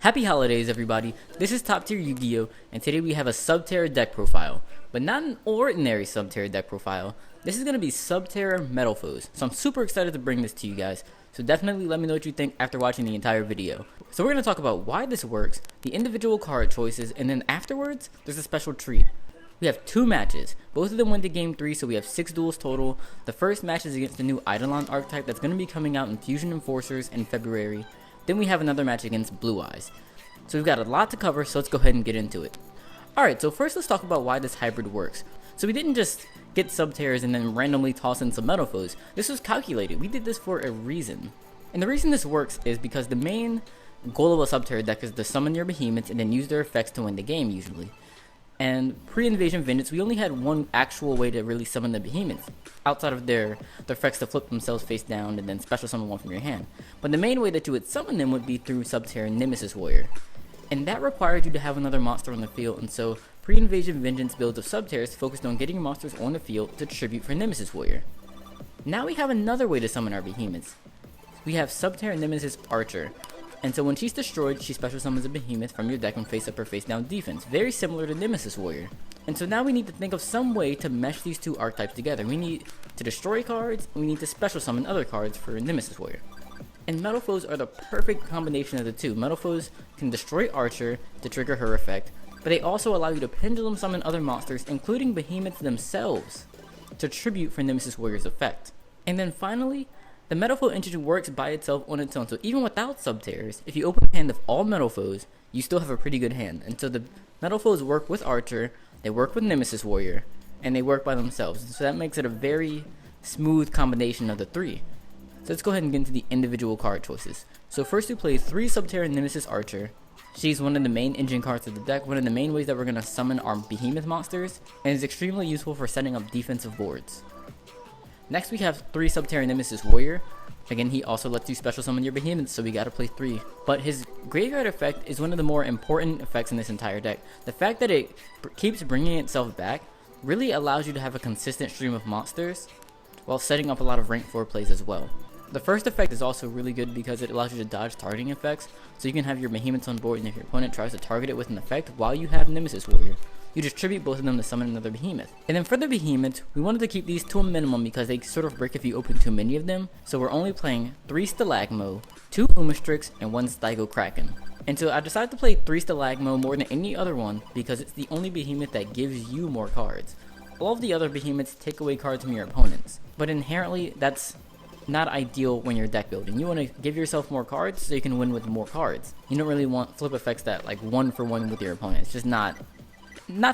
Happy holidays, everybody. This is TopTierYugioh, and today we have a Subterror deck profile. But not an ordinary Subterror deck profile. This is going to be Subterror Metalfoes. So I'm super excited to bring this to you guys. So definitely let me know what you think after watching the entire video. So we're going to talk about why this works, the individual card choices, and then afterwards, there's a special treat. We have 2 matches. Both of them went to game 3, so we have 6 duels total. The first match is against the new Eidolon archetype that's going to be coming out in Fusion Enforcers in February. Then we have another match against Blue Eyes. So we've got a lot to cover, so let's go ahead and get into it. Alright, so first let's talk about why this hybrid works. So we didn't just get Subterrors and then randomly toss in some Metalfoes. This was calculated. We did this for a reason. And the reason this works is because the main goal of a Subterror deck is to summon your behemoths and then use their effects to win the game usually. And pre-Invasion Vengeance, we only had one actual way to really summon the behemoths, outside of their effects to flip themselves face down and then special summon one from your hand. But the main way that you would summon them would be through Subterror Nemesis Warrior. And that required you to have another monster on the field, and so pre-Invasion Vengeance builds of Subterrors focused on getting your monsters on the field to tribute for Nemesis Warrior. Now we have another way to summon our behemoths. We have Subterror Nemesis Archer. And so when she's destroyed, she special summons a behemoth from your deck on face up or face down defense, very similar to Nemesis Warrior. And so now we need to think of some way to mesh these 2 archetypes together. We need to destroy cards, and we need to special summon other cards for Nemesis Warrior. And Metalfoes are the perfect combination of the 2. Metalfoes can destroy Archer to trigger her effect, but they also allow you to pendulum summon other monsters, including behemoths themselves, to tribute for Nemesis Warrior's effect. And then finally, the Metalfoe entity works by itself on its own, so even without Subterrors, if you open a hand of all Metalfoes, you still have a pretty good hand. And so the Metalfoes work with Archer, they work with Nemesis Warrior, and they work by themselves. So that makes it a very smooth combination of the 3. So let's go ahead and get into the individual card choices. So first we play 3 Subterror Nemesis Archer. She's one of the main engine cards of the deck, one of the main ways that we're going to summon our behemoth monsters, and is extremely useful for setting up defensive boards. Next we have 3 Subterror Nemesis Warrior. Again, he also lets you special summon your behemoths, so we gotta play 3. But his graveyard effect is one of the more important effects in this entire deck. The fact that it keeps bringing itself back really allows you to have a consistent stream of monsters, while setting up a lot of rank 4 plays as well. The first effect is also really good because it allows you to dodge targeting effects, so you can have your behemoths on board, and if your opponent tries to target it with an effect while you have Nemesis Warrior, you just tribute both of them to summon another behemoth. And then for the behemoths, we wanted to keep these to a minimum because they sort of break if you open too many of them, so we're only playing 3 Stalagmo, 2 Umastrix, and 1 Stygo Kraken. And so I decided to play 3 Stalagmo more than any other one because it's the only behemoth that gives you more cards. All of the other behemoths take away cards from your opponents, but inherently that's not ideal when you're deck building. You want to give yourself more cards so you can win with more cards. You don't really want flip effects that like 1-for-1 with your opponent. It's just not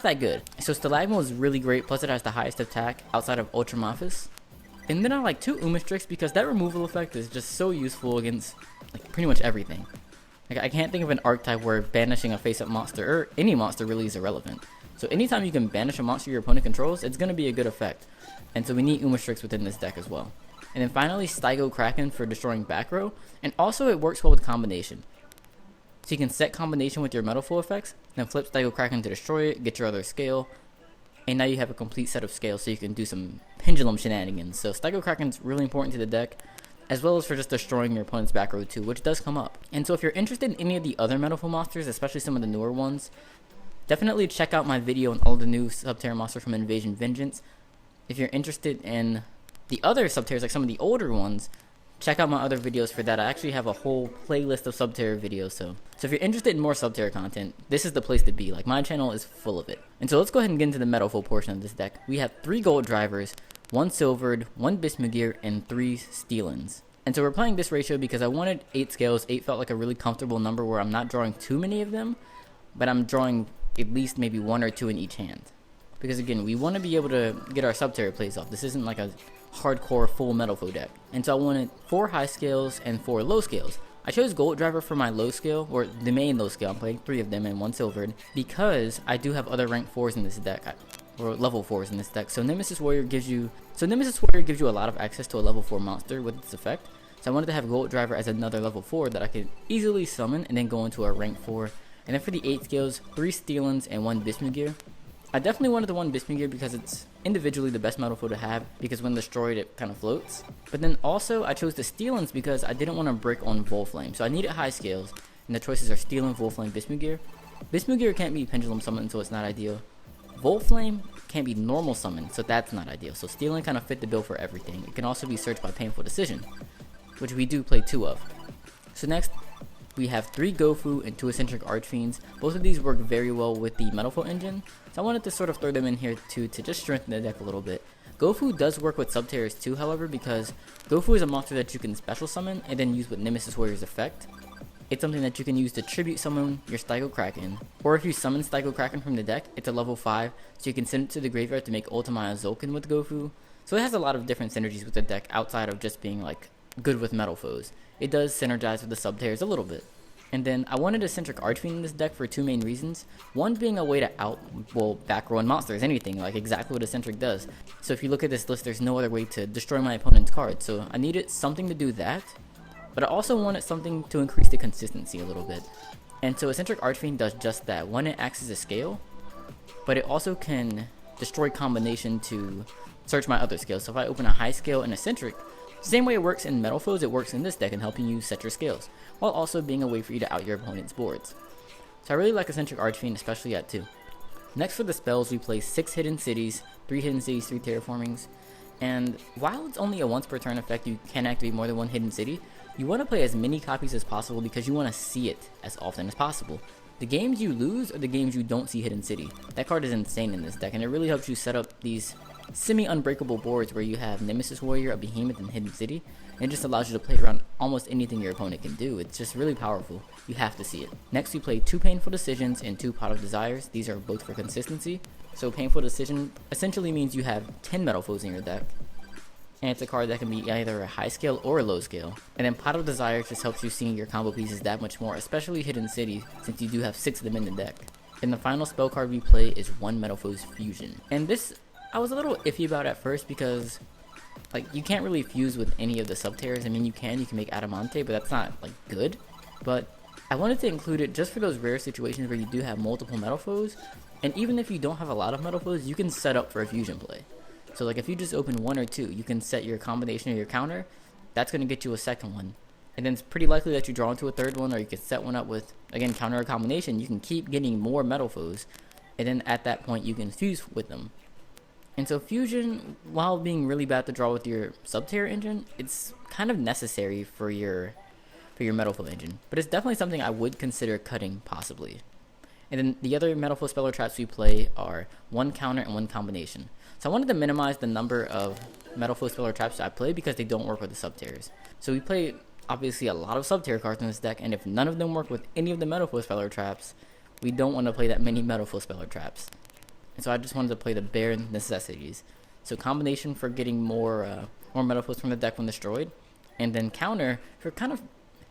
that good. So Stalagmo is really great, plus it has the highest attack outside of Ultramophis. And then I like 2 Umastrix because that removal effect is just so useful against like pretty much everything. Like I can't think of an archetype where banishing a face-up monster or any monster really is irrelevant. So anytime you can banish a monster your opponent controls, it's going to be a good effect. And so we need Umastrix within this deck as well. And then finally Stygo Kraken for destroying back row, and also it works well with combination. So you can set combination with your Metalfoe effects, then flip Stygo Kraken to destroy it, get your other scale, and now you have a complete set of scales so you can do some pendulum shenanigans. So Stygo Kraken's really important to the deck, as well as for just destroying your opponent's back row too, which does come up. And so if you're interested in any of the other Metalfoe monsters, especially some of the newer ones, definitely check out my video on all the new Subterror monsters from Invasion Vengeance. If you're interested in the other Subterrors, like some of the older ones, check out my other videos for that. I actually have a whole playlist of Subterror videos, so if you're interested in more Subterror content, this is the place to be. Like, my channel is full of it. And so let's go ahead and get into the Metalfoe portion of this deck. We have 3 gold drivers, 1 silvered, 1 Bismugear, and 3 Steelins. And so we're playing this ratio because I wanted 8 scales. 8 felt like a really comfortable number where I'm not drawing too many of them, but I'm drawing at least maybe 1 or 2 in each hand. Because again, we want to be able to get our Subterror plays off. This isn't like a hardcore full Metalfoe deck. And so I wanted 4 high scales and 4 low scales. I chose Gold Driver for my low scale, or the main low scale. I'm playing 3 of them and 1 silvered, because I do have other rank 4s in this deck, or level 4s in this deck. So Nemesis Warrior gives you a lot of access to a level 4 monster with its effect. So I wanted to have Gold Driver as another level 4 that I could easily summon and then go into a rank 4. And then for the 8 scales, 3 Steelins and 1 Bismugear. I definitely wanted the 1 Bismugear because it's individually the best Metalfoe to have, because when destroyed it kind of floats. But then also I chose the Steelins because I didn't want to brick on Volflame, so I needed high scales. and the choices are Stealing, Volflame, Bismugear. Bismugear can't be pendulum summoned, so it's not ideal. Volflame can't be normal summoned, so that's not ideal. So Stealing kind of fit the bill for everything. It can also be searched by Painful Decision, which we do play 2 of. So next, we have 3 Gofu and 2 Eccentric Archfiends. Both of these work very well with the Metalfoe engine, so I wanted to sort of throw them in here too to just strengthen the deck a little bit. Gofu does work with Subterrors too, however, because Gofu is a monster that you can special summon and then use with Nemesis Warrior's effect. It's something that you can use to tribute summon your Stygo Kraken, or if you summon Stygo Kraken from the deck, it's a level 5, so you can send it to the graveyard to make Ultimaya Zolkin with Gofu. So it has a lot of different synergies with the deck outside of just being like good with Metalfoes. It does synergize with the Subterrors a little bit. And then I wanted Eccentric Archfiend in this deck for 2 main reasons. One being a way to back row monsters, anything, like exactly what Eccentric does. So if you look at this list, there's no other way to destroy my opponent's card, so I needed something to do that. But I also wanted something to increase the consistency a little bit. And so Eccentric Archfiend does just that. One, it acts as a scale, but it also can destroy combination to search my other scales. So if I open a high scale and Eccentric, same way it works in Metalfoes, it works in this deck in helping you set your scales, while also being a way for you to out your opponent's boards. So I really like Eccentric Archfiend, especially at 2. Next for the spells, we play 6 Hidden Cities, 3 Hidden Cities, 3 Terraformings. And while it's only a once per turn effect, you can activate more than 1 Hidden City. You want to play as many copies as possible because you want to see it as often as possible. The games you lose are the games you don't see Hidden City. That card is insane in this deck, and it really helps you set up these semi-unbreakable boards where you have Nemesis Warrior, a Behemoth, and Hidden City. And it just allows you to play around almost anything your opponent can do. It's just really powerful. You have to see it. Next, we play 2 Painful Decisions and 2 Pot of Desires. These are both for consistency. So Painful Decision essentially means you have 10 Metalfoes in your deck, and it's a card that can be either a high scale or a low scale. And then Pot of Desire just helps you see your combo pieces that much more, especially Hidden City, since you do have 6 of them in the deck. And the final spell card we play is 1 Metalfoes Fusion. And this, I was a little iffy about at first because, like, you can't really fuse with any of the Subterrors. I mean, you can make Adamante, but that's not, like, good. But I wanted to include it just for those rare situations where you do have multiple Metalfoes. And even if you don't have a lot of Metalfoes, you can set up for a fusion play. So like if you just open 1 or 2, you can set your combination or your counter. That's going to get you a second one. And then it's pretty likely that you draw into a third one, or you can set one up with, again, counter or combination. You can keep getting more Metalfoes, and then at that point you can fuse with them. And so fusion, while being really bad to draw with your Subterror engine, it's kind of necessary for your Metalfoe engine. But it's definitely something I would consider cutting, possibly. And then the other Metalfoe spell or traps we play are 1 counter and 1 combination. So I wanted to minimize the number of Metalfoe spell or traps I play because they don't work with the Subterrors. So we play obviously a lot of Subterror cards in this deck, and if none of them work with any of the Metalfoe spell or traps, we don't want to play that many Metalfoe spell or traps. And so I just wanted to play the bare necessities. So combination for getting more Metalfoes from the deck when destroyed, and then counter for kind of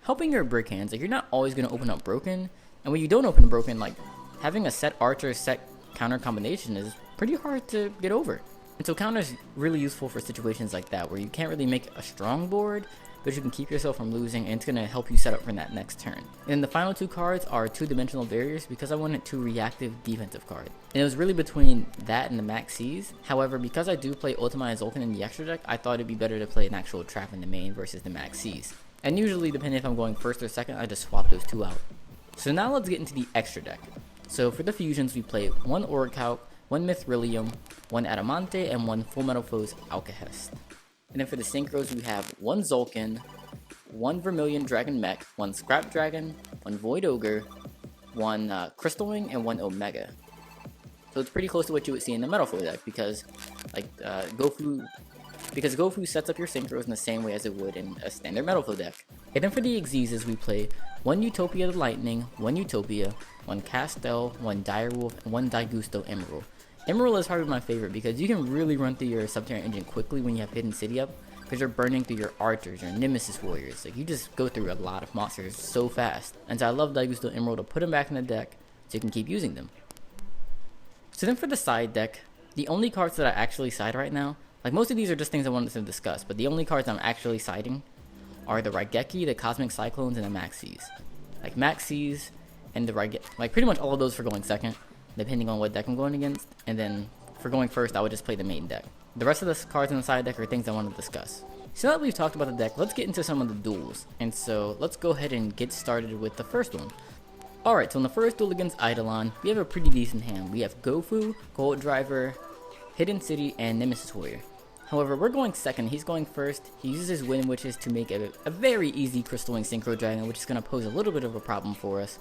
helping your brick hands. Like, you're not always going to open up broken, and when you don't open broken, like having a set archer set counter combination is pretty hard to get over. And so counter is really useful for situations like that where you can't really make a strong board, but you can keep yourself from losing, and it's going to help you set up for that next turn. And the final 2 cards are 2-dimensional barriers because I wanted 2 reactive defensive cards. And it was really between that and the Max C's. However, because I do play Ultimaya Zolkin in the extra deck, I thought it'd be better to play an actual trap in the main versus the Max C's. And usually, depending if I'm going first or second, I just swap those 2 out. So now let's get into the extra deck. So for the fusions, we play 1 Orichalc, 1 Mithrilium, 1 Adamante, and 1 Full Metalfoes Alcahest. And then for the synchros, we have 1 Zolkin, 1 Vermilion Dragon Mech, 1 Scrap Dragon, 1 Void Ogre, 1 Crystal Wing, and 1 Omega. So it's pretty close to what you would see in the Metalfoe deck because, like, Gofu sets up your synchros in the same way as it would in a standard Metalfoe deck. And then for the Xyzes, we play 1 Utopia the Lightning, 1 Utopia, 1 Castel, 1 Direwolf, and 1 Daigusto Emerald. Emerald is probably my favorite because you can really run through your Subterror engine quickly when you have Hidden City up, because you're burning through your archers, your Nemesis warriors. Like, you just go through a lot of monsters so fast. And so I love Daigusto Emerald to put them back in the deck so you can keep using them. So then for the side deck, the only cards that I actually side right now, like most of these are just things I wanted to discuss, but the only cards I'm actually siding are the Raigeki, the Cosmic Cyclones, and the Maxis. Like Maxis and the Raigeki, like pretty much all of those for going second, depending on what deck I'm going against. And then for going first, I would just play the main deck. The rest of the cards in the side deck are things I want to discuss. So now that we've talked about the deck, let's get into some of the duels. And so let's go ahead and get started with the first one. Alright, so in the first duel against Eidolon, we have a pretty decent hand. We have Gofu, Gold Driver, Hidden City, and Nemesis Warrior. However, we're going second, he's going first. He uses his Wind Witches to make a very easy Crystal Wing Synchro Dragon, which is going to pose a little bit of a problem for us.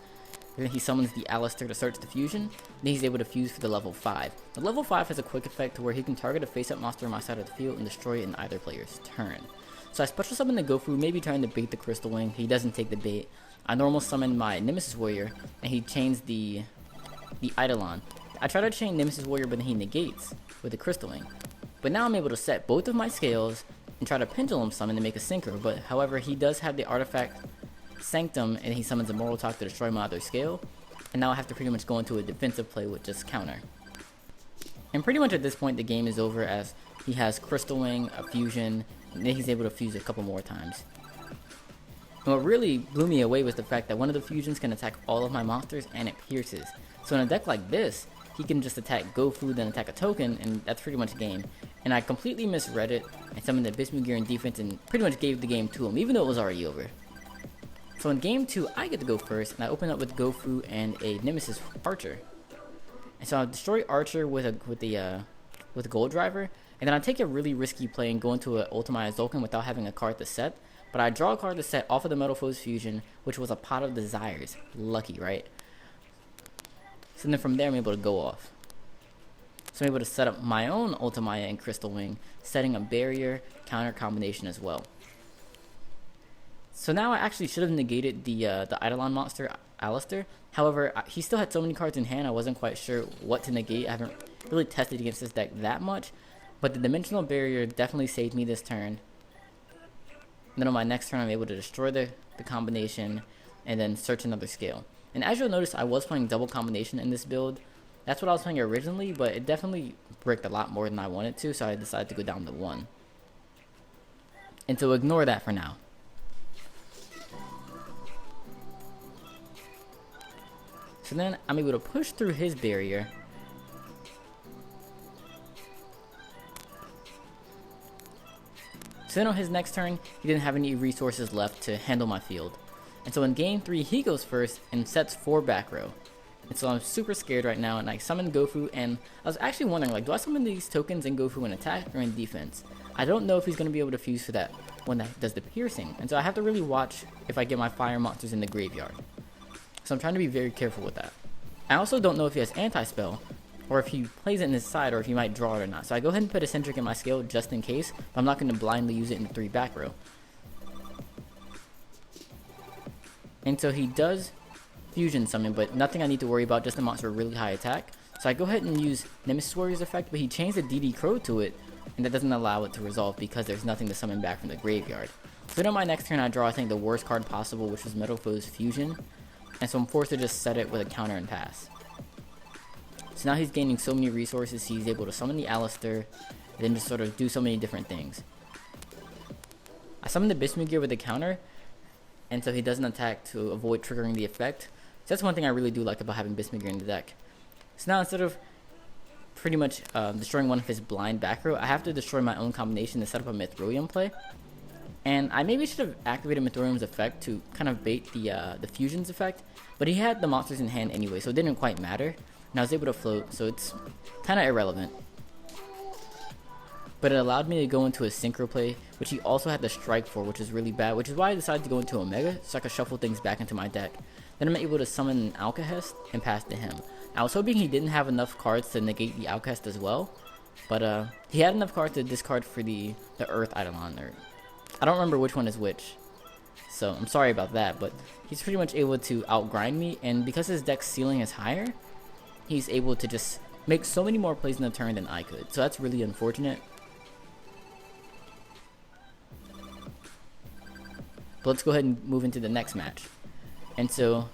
Then he summons the Alistair to search the fusion, then he's able to fuse for the level 5. The level 5 has a quick effect to where he can target a face-up monster on my side of the field and destroy it in either player's turn. So I special summon the Gofu, maybe trying to bait the Crystal Wing. He doesn't take the bait. I normal summon my Nemesis Warrior, and he chains the Eidolon. I try to chain Nemesis Warrior, but then he negates with the Crystal Wing. But now I'm able to set both of my scales and try to pendulum summon to make a synchro. But however, he does have the artifact Sanctum, and he summons a Mortal Talk to destroy my other scale. And now I have to pretty much go into a defensive play with just counter. And pretty much at this point the game is over, as he has Crystal Wing, a fusion, and then he's able to fuse a couple more times. And what really blew me away was the fact that one of the fusions can attack all of my monsters and it pierces. So in a deck like this, he can just attack Gofu, then attack a token, and that's pretty much game. And I completely misread it and summoned the Bismuth in defense and pretty much gave the game to him, even though it was already over. So in game 2, I get to go first, and I open up with Gofu and a Nemesis Archer. And so I destroy Archer with a Gold Driver, and then I take a really risky play and go into an Ultimate Zolkin without having a card to set. But I draw a card to set off of the Metalfoes fusion, which was a Pot of Desires. Lucky, right? So then from there I'm able to go off. So I'm able to set up my own Ultimaya and Crystal Wing, setting a barrier counter combination as well. So now I actually should have negated the Eidolon monster, Alistair. However, he still had so many cards in hand, I wasn't quite sure what to negate. I haven't really tested against this deck that much. But the Dimensional Barrier definitely saved me this turn. And then on my next turn, I'm able to destroy the combination and then search another scale. And as you'll notice, I was playing double combination in this build. That's what I was playing originally, but it definitely bricked a lot more than I wanted to, so I decided to go down to 1. And so ignore that for now. So then I'm able to push through his barrier. So then on his next turn, he didn't have any resources left to handle my field. And so in game 3, he goes first and sets 4 back row. And so I'm super scared right now, and I summon Gofu, and I was actually wondering, like, do I summon these tokens in Gofu in attack or in defense? I don't know if he's going to be able to fuse for that one that does the piercing. And so I have to really watch if I get my fire monsters in the graveyard. So I'm trying to be very careful with that. I also don't know if he has anti-spell, or if he plays it in his side, or if he might draw it or not. So I go ahead and put Eccentric in my scale just in case, but I'm not going to blindly use it in the 3 back row. And so he does fusion summon, but nothing I need to worry about, just a monster with really high attack. So I go ahead and use Nemesis Warrior's effect, but he changed the DD Crow to it, and that doesn't allow it to resolve because there's nothing to summon back from the graveyard. So then on my next turn, I draw, I think, the worst card possible, which was Metalfoes Fusion. And so I'm forced to just set it with a counter and pass. So now he's gaining so many resources, he's able to summon the Alistair, and then just sort of do so many different things. I summon the Bismuth with a counter, and so he doesn't attack to avoid triggering the effect. So that's one thing I really do like about having Bismuth in the deck. So now instead of pretty much destroying one of his blind back row, I have to destroy my own combination to set up a Mithrilium play. And I maybe should have activated Mithrilium's effect to kind of bait the fusion's effect, but he had the monsters in hand anyway, so it didn't quite matter. And I was able to float, so it's kind of irrelevant. But it allowed me to go into a synchro play, which he also had the strike for, which is really bad, which is why I decided to go into Omega, so I could shuffle things back into my deck. Then I'm able to summon an Alcahest and pass to him. I was hoping he didn't have enough cards to negate the Alcahest as well, but he had enough cards to discard for the Earth Eidolon, or I don't remember which one is which. So I'm sorry about that, but he's pretty much able to outgrind me, and because his deck's ceiling is higher, he's able to just make so many more plays in the turn than I could. So that's really unfortunate. But let's go ahead and move into the next match. And so,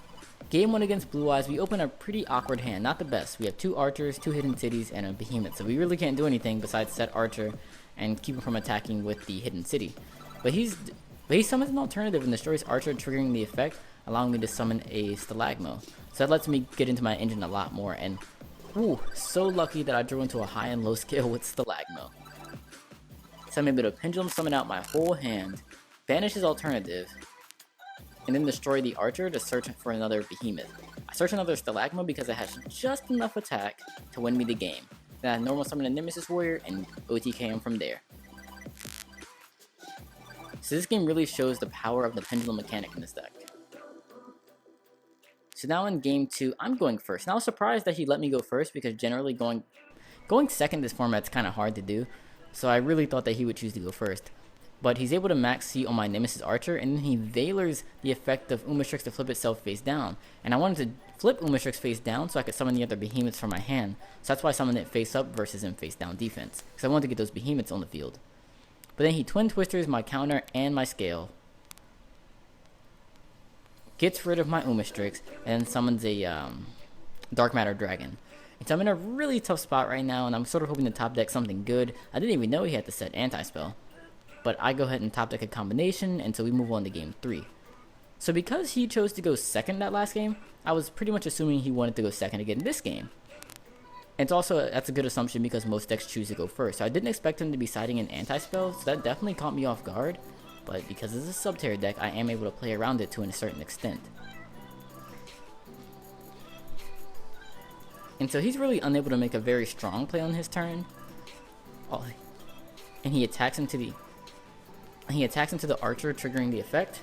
game 1 against Blue Eyes, we open a pretty awkward hand. Not the best. We have 2 Archers, 2 Hidden Cities, and a Behemoth. So we really can't do anything besides set Archer and keep him from attacking with the Hidden City. But he summons an alternative and destroys Archer, triggering the effect, allowing me to summon a Stalagmo. So that lets me get into my engine a lot more, and ooh, so lucky that I drew into a high and low scale with Stalagmo. So So I'm able to pendulum summon out my whole hand, banish his alternative, and then destroy the archer to search for another behemoth. I search another stalagma because it has just enough attack to win me the game. Then I normal summon a Nemesis warrior and OTK him from there. So this game really shows the power of the pendulum mechanic in this deck. So now in game 2, I'm going first. And I was surprised that he let me go first because generally going second in this format's kind of hard to do. So I really thought that he would choose to go first. But he's able to max C on my Nemesis Archer, and then he Valors the effect of Umastrix to flip itself face down. And I wanted to flip Umastrix face down so I could summon the other behemoths from my hand. So that's why I summoned it face up versus in face down defense, because I wanted to get those behemoths on the field. But then he Twin Twisters my counter and my scale, gets rid of my Umastrix, and then summons a Dark Matter Dragon. And so I'm in a really tough spot right now, and I'm sort of hoping to top deck something good. I didn't even know he had to set anti-spell. But I go ahead and top deck a combination until we move on to game 3. So because he chose to go second that last game, I was pretty much assuming he wanted to go second again this game. And it's also, that's a good assumption because most decks choose to go first. So I didn't expect him to be siding an anti-spell, so that definitely caught me off guard. But because it's a Subterror deck, I am able to play around it to a certain extent. And so he's really unable to make a very strong play on his turn. Oh, and he attacks into the archer, triggering the effect.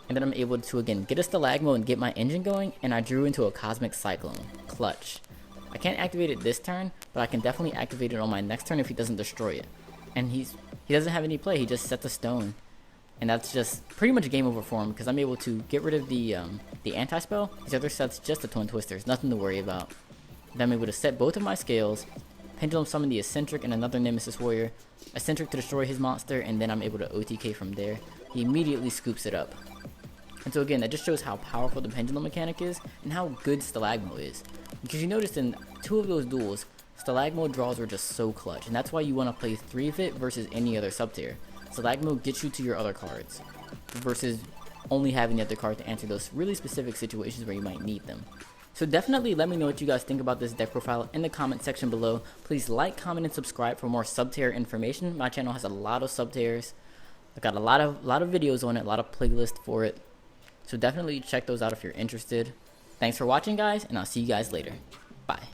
And then I'm able to again get a stalagmo and get my engine going, and I drew into a cosmic cyclone. Clutch. I can't activate it this turn, but I can definitely activate it on my next turn if he doesn't destroy it. And he doesn't have any play, he just sets a stone. And that's just pretty much game over for him because I'm able to get rid of the anti-spell. His other set's just a Twin Twisters, nothing to worry about. Then I'm able to set both of my scales, pendulum summon the Eccentric and another Nemesis warrior, Eccentric to destroy his monster, and then I'm able to OTK from there. He immediately scoops it up. And so again, that just shows how powerful the pendulum mechanic is and how good Stalagmo is. Because you noticed in 2 of those duels, Stalagmo draws were just so clutch, and that's why you want to play 3 of it versus any other Subterror. Stalagmo gets you to your other cards, versus only having the other card to answer those really specific situations where you might need them. So definitely let me know what you guys think about this deck profile in the comment section below. Please like, comment, and subscribe for more Subterror information. My channel has a lot of Subterrors. I've got a lot of videos on it, a lot of playlists for it. So definitely check those out if you're interested. Thanks for watching, guys, and I'll see you guys later. Bye.